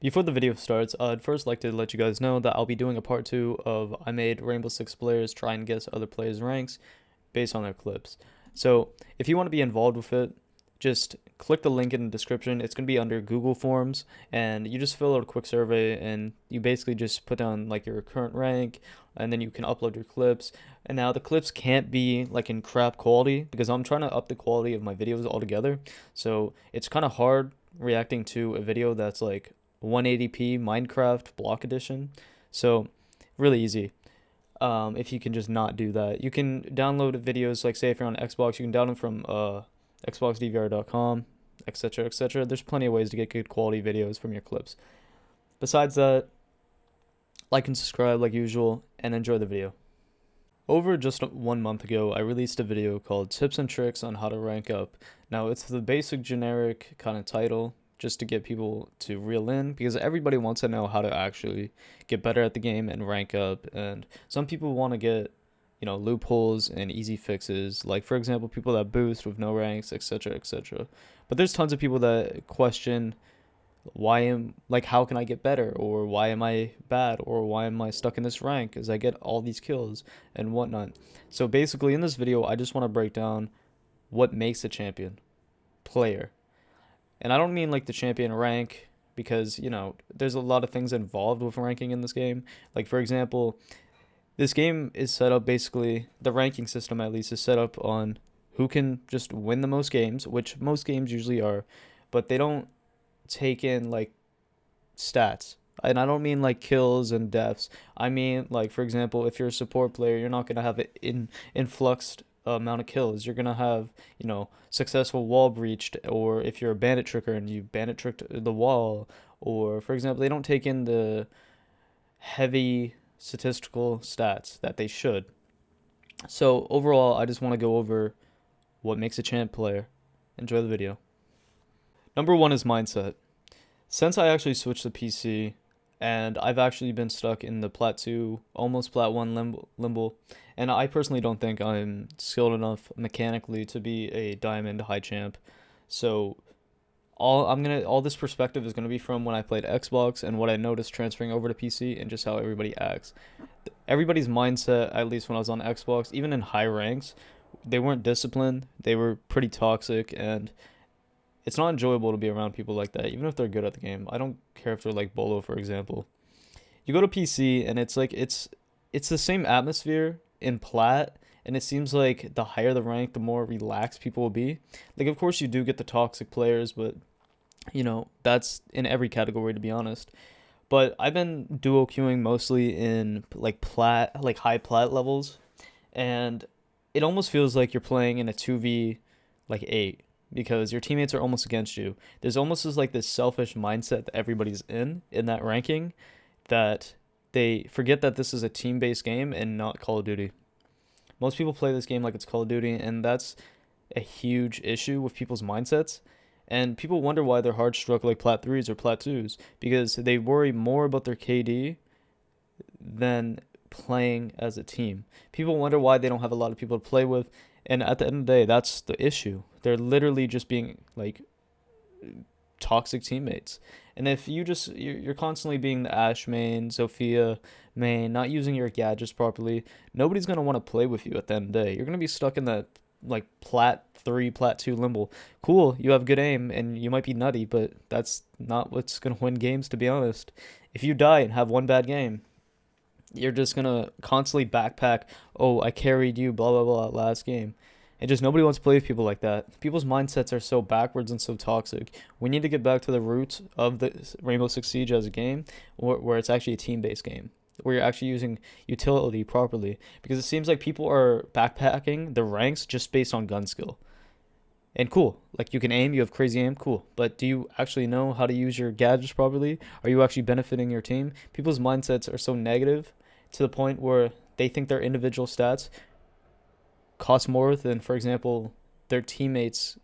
Before the video starts, I'd first like to let you guys know that I'll be doing a part 2 of I made Rainbow Six players try and guess other players' ranks based on their clips. So if you want to be involved with it, just click the link in the description. It's going to be under Google Forms, and you just fill out a quick survey, and you basically just put down like your current rank, and then you can upload your clips. And now the clips can't be like in crap quality because I'm trying to up the quality of my videos altogether. So it's kind of hard reacting to a video that's like 180p Minecraft Block Edition. So really easy. If you can just not do that, you can download videos. Like say if you're on Xbox, you can download from xboxdvr.com, etc., etc. There's plenty of ways to get good quality videos from your clips. Besides that, like and subscribe like usual, and enjoy the video. Over just 1 month ago, I released a video called Tips and Tricks on How to Rank Up. Now, it's the basic generic kind of title just to get people to reel in because everybody wants to know how to actually get better at the game and rank up. And some people want to get, loopholes and easy fixes. Like, for example, people that boost with no ranks, etc., etc. But there's tons of people that question how can I get better, or why am I bad, or why am I stuck in this rank as I get all these kills and whatnot. So basically in this video I just want to break down what makes a champion player. And I don't mean like the champion rank, because there's a lot of things involved with ranking in this game. Like for example, this game is set up, basically the ranking system at least is set up on who can just win the most games, which most games usually are, but they don't take in like stats. And I don't mean like kills and deaths. I mean, like, for example, if you're a support player, you're not going to have an influxed amount of kills. You're going to have, successful wall breached, or if you're a bandit tricker and you bandit tricked the wall, or for example, they don't take in the heavy statistical stats that they should. So overall, I just want to go over what makes a champ player. Enjoy the video. Number one is mindset. Since I actually switched to PC, and I've actually been stuck in the Plat 2, almost Plat 1 limbo, and I personally don't think I'm skilled enough mechanically to be a Diamond High Champ. So all this perspective is gonna be from when I played Xbox and what I noticed transferring over to PC and just how everybody acts. Everybody's mindset, at least when I was on Xbox, even in high ranks, they weren't disciplined. They were pretty toxic, and it's not enjoyable to be around people like that, even if they're good at the game. I don't care if they're like Bolo, for example. You go to PC and it's like it's the same atmosphere in Plat, and it seems like the higher the rank, the more relaxed people will be. Like, of course, you do get the toxic players, but that's in every category, to be honest. But I've been duo queuing mostly in like Plat, like high Plat levels, and it almost feels like you're playing in a 2v like 8, because your teammates are almost against you. There's almost this selfish mindset that everybody's in that ranking, that they forget that this is a team-based game and not Call of Duty. Most people play this game like it's Call of Duty, and that's a huge issue with people's mindsets. And people wonder why they're hard struck like Plat 3s or Plat 2s, because they worry more about their KD than playing as a team. People wonder why they don't have a lot of people to play with, and at the end of the day, that's the issue. They're literally just being like toxic teammates. And if you're constantly being the Ash main, Zofia main, not using your gadgets properly, nobody's gonna want to play with you at the end of the day. You're gonna be stuck in that like Plat 3, Plat 2 limbo. Cool, you have good aim and you might be nutty, but that's not what's gonna win games, to be honest. If you die and have one bad game, you're just gonna constantly backpack. Oh, I carried you, blah blah blah, last game. And just nobody wants to play with people like that. People's mindsets are so backwards and so toxic. We need to get back to the roots of the Rainbow Six Siege as a game, where it's actually a team-based game, where you're actually using utility properly. Because it seems like people are backpacking the ranks just based on gun skill. And cool, like you can aim, you have crazy aim, cool. But do you actually know how to use your gadgets properly? Are you actually benefiting your team? People's mindsets are so negative to the point where they think their individual stats cost more than, for example, their teammates'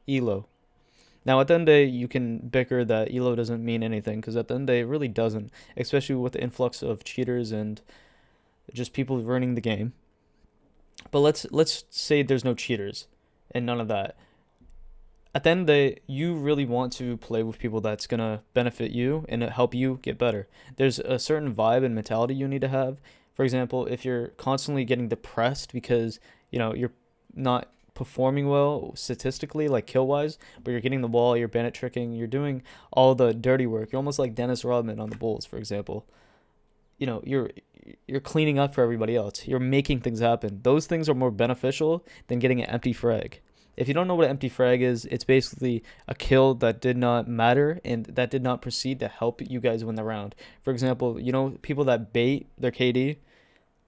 elo. Now, at the end of the day, you can bicker that elo doesn't mean anything, because at the end of the day, it really doesn't, especially with the influx of cheaters and just people ruining the game. But let's say there's no cheaters and none of that. At the end of the day, you really want to play with people that's gonna benefit you and help you get better. There's a certain vibe and mentality you need to have. For example, if you're constantly getting depressed because, you're not performing well statistically, like kill wise, but you're getting the ball, you're bandit tricking, you're doing all the dirty work. You're almost like Dennis Rodman on the Bulls, for example. You're cleaning up for everybody else. You're making things happen. Those things are more beneficial than getting an empty frag. If you don't know what an empty frag is, it's basically a kill that did not matter and that did not proceed to help you guys win the round. For example, people that bait their KD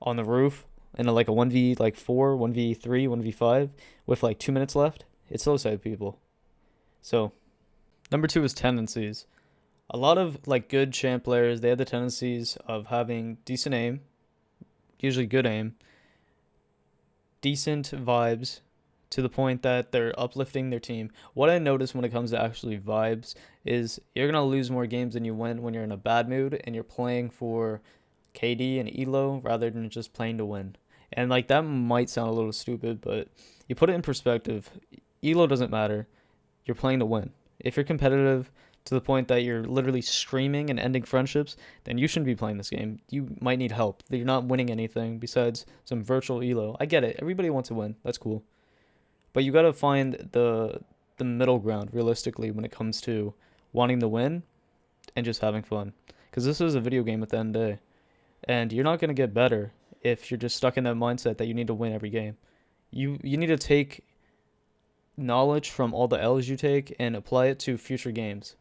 on the roof in like a 1v like 4, 1v3, 1v5 with like 2 minutes left. It's those type of people. So, number 2 is tendencies. A lot of like good champ players, they have the tendencies of having decent aim, usually good aim, decent vibes to the point that they're uplifting their team. What I notice when it comes to actually vibes is you're going to lose more games than you win when you're in a bad mood and you're playing for KD and Elo rather than just playing to win. And like that might sound a little stupid, but you put it in perspective. Elo doesn't matter. You're playing to win. If you're competitive to the point that you're literally screaming and ending friendships, then you shouldn't be playing this game. You might need help. You're not winning anything besides some virtual Elo. I get it. Everybody wants to win. That's cool. But you got to find the middle ground realistically when it comes to wanting to win and just having fun. Because this is a video game at the end of the day. And you're not going to get better if you're just stuck in that mindset that you need to win every game. You need to take knowledge from all the L's you take and apply it to future games.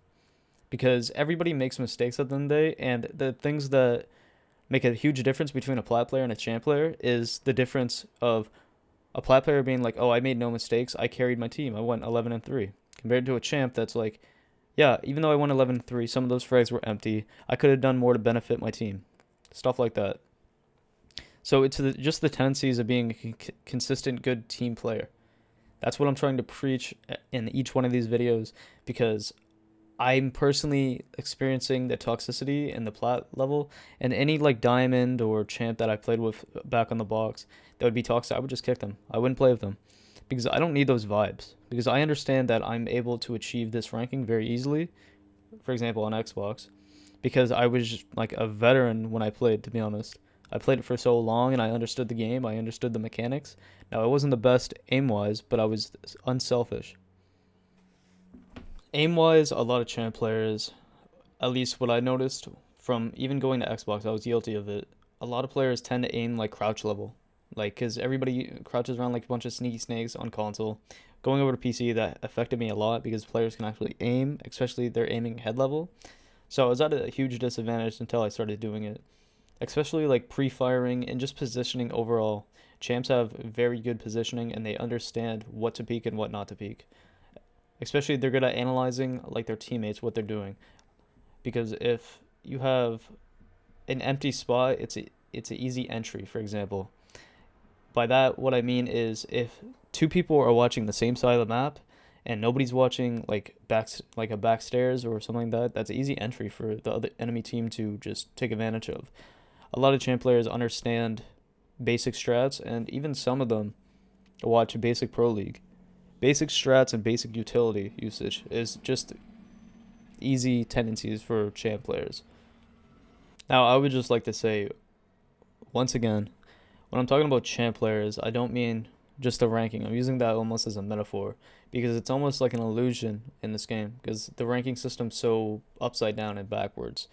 Because everybody makes mistakes at the end of the day, and the things that make a huge difference between a plat player and a champ player is the difference of a plat player being like, oh, I made no mistakes, I carried my team, I went 11-3, compared to a champ that's like, yeah, even though I won 11-3, some of those frags were empty, I could have done more to benefit my team. Stuff like that. So it's just the tendencies of being a consistent good team player. That's what I'm trying to preach in each one of these videos, because I'm personally experiencing the toxicity in the plat level, and any like diamond or champ that I played with back on the box that would be toxic, I would just kick them. I wouldn't play with them because I don't need those vibes, because I understand that I'm able to achieve this ranking very easily, for example on Xbox, because I was just like a veteran when I played, to be honest. I played it for so long and I understood the game, I understood the mechanics. Now, I wasn't the best aim-wise, but I was unselfish. Aim-wise, a lot of champ players, at least what I noticed from even going to Xbox, I was guilty of it. A lot of players tend to aim like crouch level. Like, because everybody crouches around like a bunch of sneaky snakes on console. Going over to PC, that affected me a lot because players can actually aim, especially if they're aiming head level. So I was at a huge disadvantage until I started doing it. Especially like pre-firing and just positioning overall. Champs have very good positioning and they understand what to peek and what not to peek. Especially they're good at analyzing like their teammates, what they're doing. Because if you have an empty spot, it's an easy entry, for example. By that, what I mean is if two people are watching the same side of the map and nobody's watching like a backstairs or something like that, that's an easy entry for the other enemy team to just take advantage of. A lot of champ players understand basic strats, and even some of them watch basic pro league. Basic strats and basic utility usage is just easy tendencies for champ players. Now, I would just like to say, once again, when I'm talking about champ players, I don't mean just the ranking. I'm using that almost as a metaphor because it's almost like an illusion in this game because the ranking system's so upside down and backwards.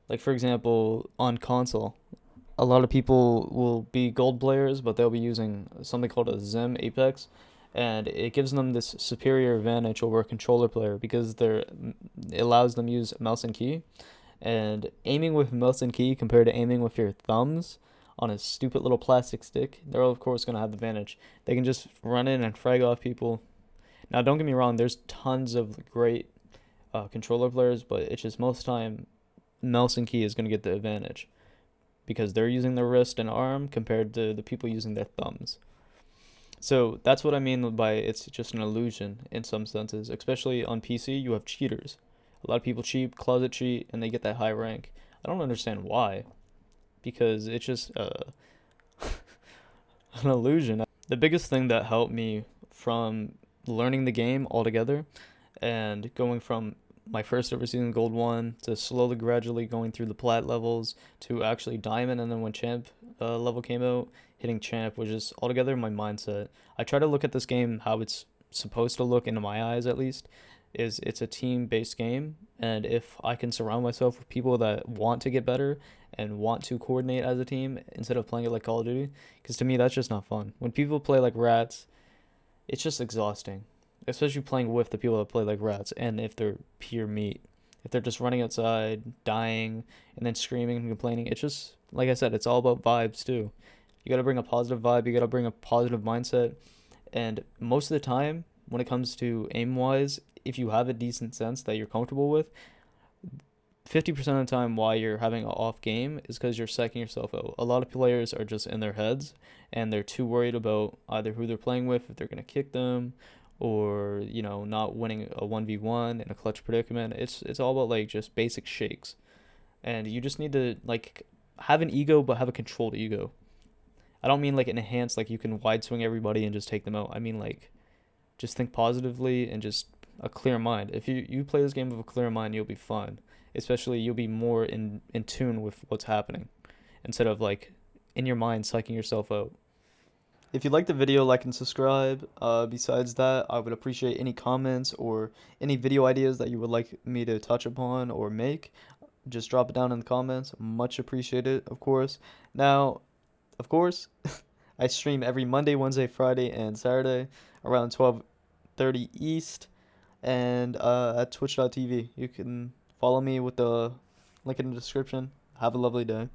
Like, for example, on console, a lot of people will be gold players, but they'll be using something called a Zim Apex, and it gives them this superior advantage over a controller player because it allows them to use mouse and key. And aiming with mouse and key compared to aiming with your thumbs on a stupid little plastic stick, they're of course going to have the advantage. They can just run in and frag off people. Now, don't get me wrong, there's tons of great controller players, but it's just most time mouse and key is going to get the advantage because they're using their wrist and arm compared to the people using their thumbs. So that's what I mean by it's just an illusion in some senses. Especially on PC, you have cheaters. A lot of people cheat, closet cheat, and they get that high rank. I don't understand why, because it's just an illusion. The biggest thing that helped me from learning the game altogether and going from my first ever season gold 1 to slowly gradually going through the plat levels to actually diamond, and then when champ level came out, hitting champ, which is altogether my mindset. I try to look at this game how it's supposed to look, into my eyes at least, is it's a team based game, and if I can surround myself with people that want to get better and want to coordinate as a team instead of playing it like Call of Duty, because to me that's just not fun. When people play like rats, it's just exhausting, especially playing with the people that play like rats, and if they're pure meat. If they're just running outside, dying, and then screaming and complaining, it's just, like I said, it's all about vibes too. You gotta bring a positive vibe, you gotta bring a positive mindset, and most of the time, when it comes to aim wise, if you have a decent sense that you're comfortable with, 50% of the time why you're having an off game is because you're psyching yourself out. A lot of players are just in their heads and they're too worried about either who they're playing with, if they're going to kick them, or, not winning a 1v1 in a clutch predicament. It's all about like just basic shakes. And you just need to like have an ego but have a controlled ego. I don't mean like an enhanced like you can wide swing everybody and just take them out. I mean like just think positively and just a clear mind. If you play this game with a clear mind, you'll be fine. Especially you'll be more in tune with what's happening instead of like in your mind psyching yourself out. If you like the video, like and subscribe. Besides that, I would appreciate any comments or any video ideas that you would like me to touch upon or make. Just drop it down in the comments. Much appreciated, of course. Now, of course, I stream every Monday, Wednesday, Friday, and Saturday around 12:30 East, and at twitch.tv. You can follow me with the link in the description. Have a lovely day.